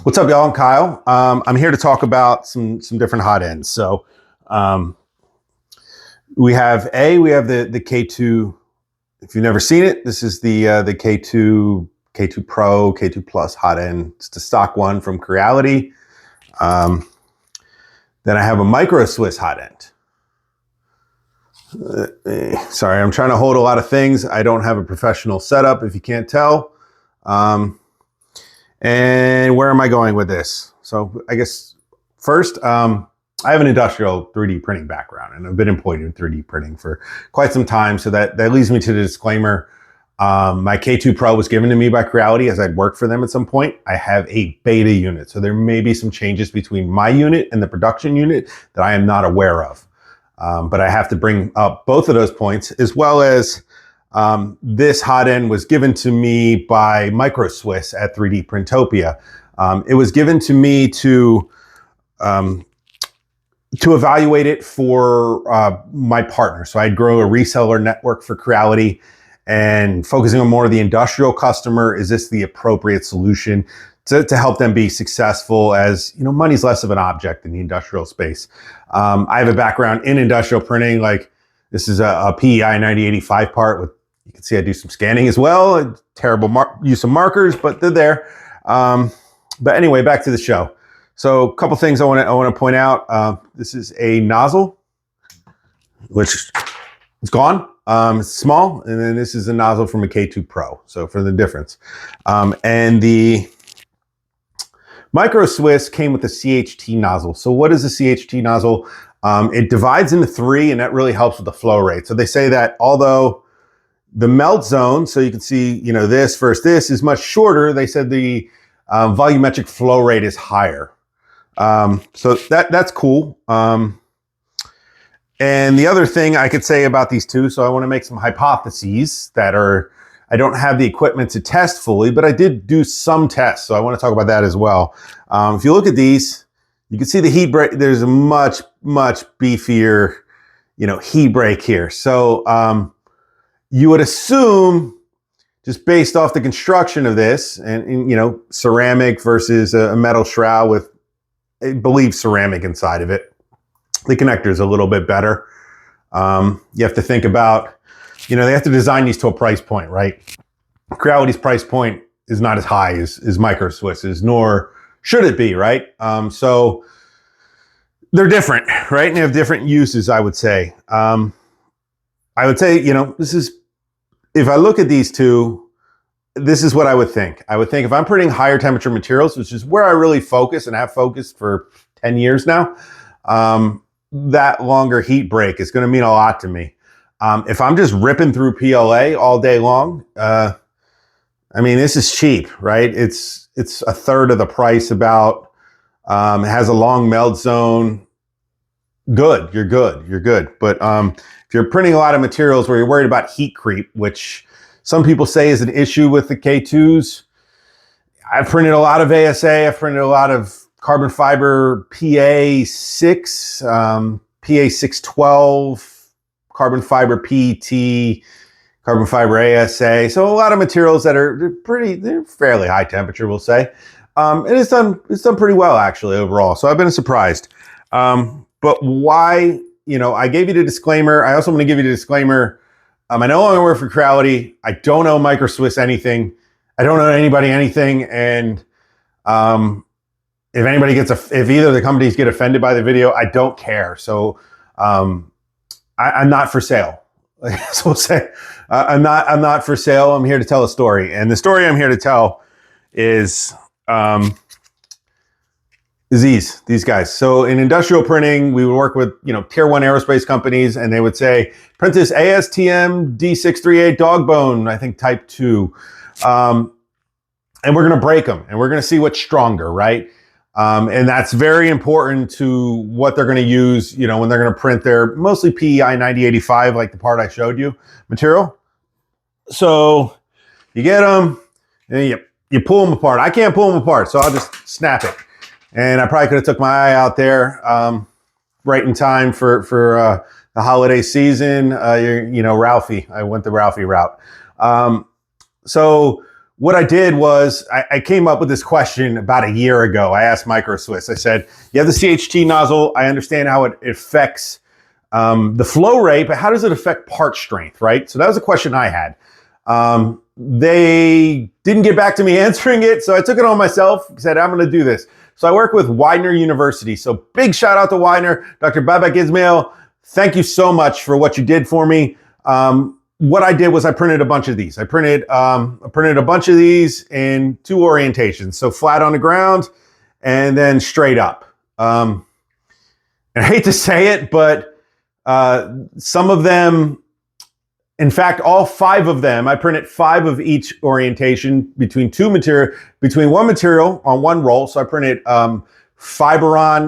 What's up, y'all? I'm Kyle. I'm here to talk about some different hot ends. So we have the K2. If you've never seen it, this is the K2 Pro, K2 Plus hot end. It's the stock one from Creality. Then I have a micro Swiss hot end. Sorry, I'm trying to hold a lot of things. I don't have a professional setup, if you can't tell. And where am I going with this? So I guess first, I have an industrial 3D printing background, and I've been employed in 3D printing for quite some time. So that leads me to the disclaimer. My K2 Pro was given to me by Creality as I'd worked for them at some point. I have a beta unit, so there may be some changes between my unit and the production unit that I am not aware of. But I have to bring up both of those points, as well as this hot end was given to me by Micro Swiss at 3D Printopia. It was given to me to evaluate it for my partner. So I'd grow a reseller network for Creality and focusing on more of the industrial customer. Is this the appropriate solution to help them be successful? As you know, money's less of an object in the industrial space. I have a background in industrial printing. Like this is a PEI 9085 part with, you can see I do some scanning as well. Terrible use of markers, but they're there. But anyway, back to the show. So a couple things I want to point out. This is a nozzle, which is gone. It's small, and then this is a nozzle from a K2 Pro. So for the difference, and the Micro Swiss came with a CHT nozzle. So what is a CHT nozzle? It divides into three, and that really helps with the flow rate. So they say that although the melt zone, so you can see, you know, this versus this is much shorter, they said the volumetric flow rate is higher. So that's cool. And the other thing I could say about these two, so I want to make some hypotheses that are, I don't have the equipment to test fully, but I did do some tests. So I want to talk about that as well. If you look at these, you can see the heat break. There's a much beefier, you know, heat break here. So you would assume, just based off the construction of this, and you know, ceramic versus a metal shroud with, I believe, ceramic inside of it, the connector is a little bit better. You have to think about, you know, they have to design these to a price point, right? Creality's price point is not as high as Micro Swiss's, nor should it be, right? So they're different, right? And they have different uses, I would say. I would say, you know, this is, if I look at these two, this is what I would think. I would think if I'm printing higher temperature materials, which is where I really focus and have focused for 10 years now, that longer heat break is going to mean a lot to me. If I'm just ripping through PLA all day long, I mean, this is cheap, right? It's a third of the price about. It has a long melt zone. Good, you're good. But if you're printing a lot of materials where you're worried about heat creep, which some people say is an issue with the K2s, I've printed a lot of ASA. I've printed a lot of carbon fiber PA6, PA612, carbon fiber PET, carbon fiber ASA. So a lot of materials that are they're fairly high temperature, we'll say. And it's done pretty well actually overall. So I've been surprised. But why, you know, I gave you the disclaimer. I also want to give you the disclaimer. I no longer work for Creality. I don't owe Micro Swiss anything. I don't owe anybody anything. And if anybody if either of the companies get offended by the video, I don't care. So I'm not for sale. So we'll say I'm not for sale. I'm here to tell a story, and the story I'm here to tell is these guys. So in industrial printing, we would work with, you know, tier 1 aerospace companies, and they would say, print this ASTM D638 dog bone, I think type 2. And we're going to break them, and we're going to see what's stronger, right? And that's very important to what they're going to use, you know, when they're going to print their mostly PEI 9085, like the part I showed you, material. So you get them, and you pull them apart. I can't pull them apart, so I'll just snap it. And I probably could have took my eye out there right in time for the holiday season. You know, Ralphie. I went the Ralphie route. So what I did was I came up with this question about a year ago. I asked Micro Swiss. I said, you have the CHT nozzle. I understand how it affects the flow rate, but how does it affect part strength, right? So that was a question I had. They didn't get back to me answering it, so I took it on myself, said, I'm going to do this. So I work with Widener University. So big shout out to Widener, Dr. Babak Ismail. Thank you so much for what you did for me. What I did was I printed a bunch of these. I printed a bunch of these in 2 orientations. So flat on the ground and then straight up. And I hate to say it, but some of them, in fact, all 5 of them, I printed 5 of each orientation between one material on one roll. So I printed Fiberon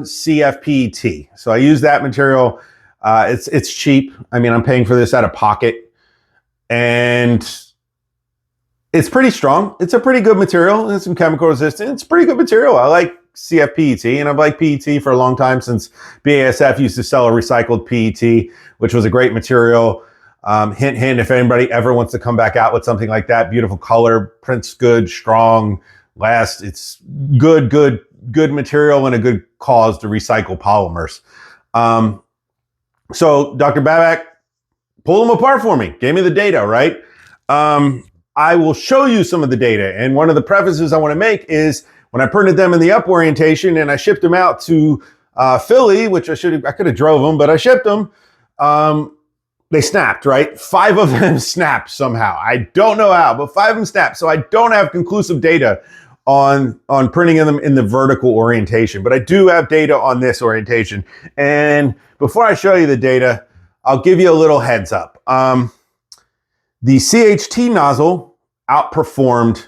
CFPET. So I use that material. It's cheap. I mean, I'm paying for this out of pocket. And it's pretty strong. It's a pretty good material. It's some chemical resistant. It's pretty good material. I like CFPET, and I've liked PET for a long time, since BASF used to sell a recycled PET, which was a great material. Hint, hint, if anybody ever wants to come back out with something like that, beautiful color, prints good, strong, lasts. It's good material and a good cause to recycle polymers. So Dr. Babak pulled them apart for me, gave me the data, right? I will show you some of the data. And one of the prefaces I want to make is when I printed them in the up orientation and I shipped them out to Philly, which I could have drove them, but I shipped them. They snapped, right? 5 of them snapped somehow. I don't know how, but 5 of them snapped. So I don't have conclusive data on printing them in the vertical orientation, but I do have data on this orientation. And before I show you the data, I'll give you a little heads up. The CHT nozzle outperformed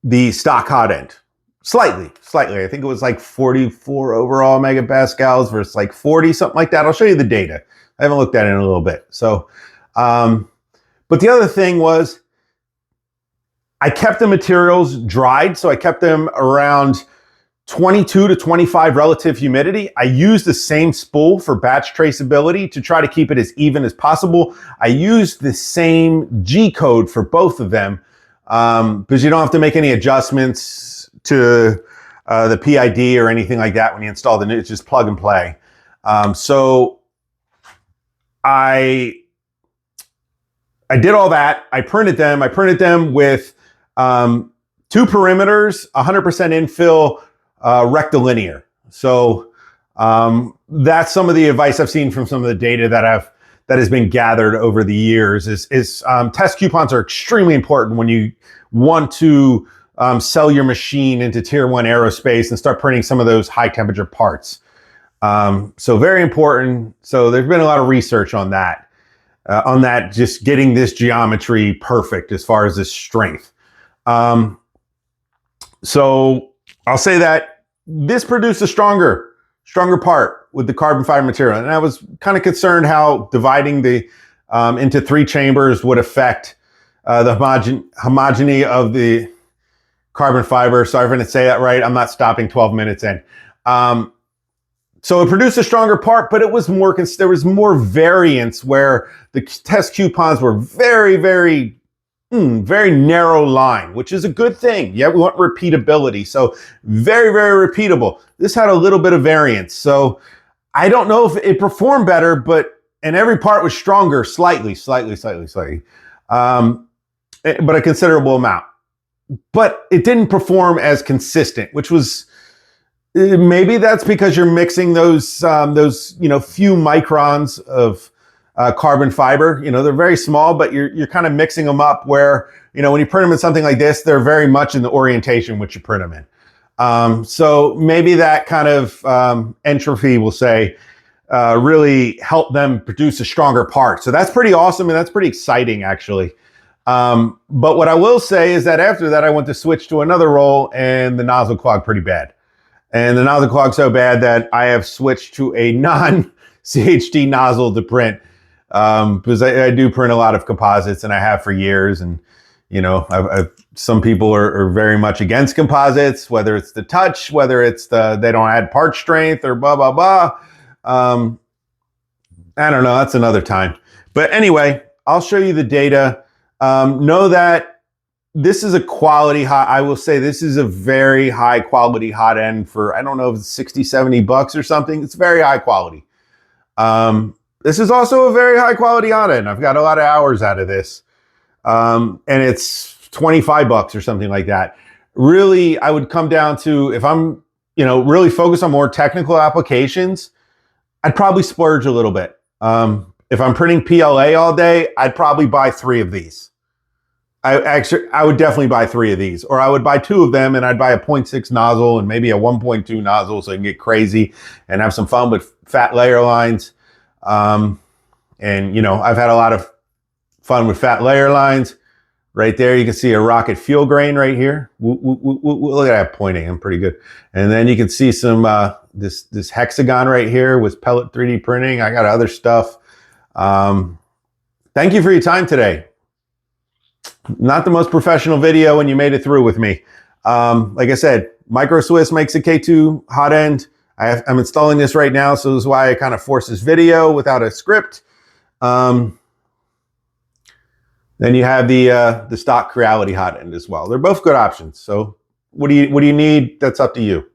the stock hot end slightly. I think it was like 44 overall megapascals versus like 40, something like that. I'll show you the data. I haven't looked at it in a little bit. So, but the other thing was I kept the materials dried. So I kept them around 22 to 25 relative humidity. I used the same spool for batch traceability to try to keep it as even as possible. I used the same G code for both of them because you don't have to make any adjustments to the PID or anything like that when you install the new. It's just plug and play. So I did all that. I printed them. I printed them with 2 perimeters, 100% infill, rectilinear. So that's some of the advice I've seen from some of the data that has been gathered over the years. Is test coupons are extremely important when you want to sell your machine into tier 1 aerospace and start printing some of those high temperature parts. So very important. So there's been a lot of research on that, just getting this geometry perfect as far as this strength. So I'll say that this produced a stronger part with the carbon fiber material. And I was kind of concerned how dividing the into 3 chambers would affect the homogeny of the carbon fiber. Sorry if I didn't say that right. I'm not stopping 12 minutes in. So it produced a stronger part, but it was there was more variance where the test coupons were very narrow line, which is a good thing. Yeah, we want repeatability. So very repeatable. This had a little bit of variance. So I don't know if it performed better, and every part was stronger, slightly. But a considerable amount. But it didn't perform as consistent, which was, maybe that's because you're mixing those few microns of carbon fiber. They're very small, but you're kind of mixing them up where, when you print them in something like this, they're very much in the orientation which you print them in. So maybe that kind of entropy, we'll say, really helped them produce a stronger part. So that's pretty awesome, and that's pretty exciting, actually. But what I will say is that after that, I went to switch to another roll, and the nozzle clogged pretty bad. And the nozzle clogged so bad that I have switched to a non-CHT nozzle to print, because I do print a lot of composites, and I have for years. And some people are very much against composites, whether it's the touch, whether it's they don't add part strength, or blah blah blah. I don't know. That's another time. But anyway, I'll show you the data. Know that this is a quality hot, I will say this is a very high quality hot end for, I don't know if it's 60, 70 bucks or something. It's very high quality. This is also a very high quality hot end. I've got a lot of hours out of this. And it's 25 bucks or something like that. Really, I would come down to, if I'm, really focused on more technical applications, I'd probably splurge a little bit. If I'm printing PLA all day, I'd probably buy 3 of these. I would definitely buy 3 of these, or I would buy 2 of them, and I'd buy a 0.6 nozzle and maybe a 1.2 nozzle so I can get crazy and have some fun with fat layer lines. And I've had a lot of fun with fat layer lines. Right there, you can see a rocket fuel grain right here. Look at that pointing, I'm pretty good. And then you can see some, this hexagon right here with pellet 3D printing. I got other stuff. Thank you for your time today. Not the most professional video, and you made it through with me. Like I said, Micro Swiss makes a K2 hot end. I'm installing this right now, so this is why I kind of forced this video without a script. Then you have the stock Creality hot end as well. They're both good options. So what do you need? That's up to you.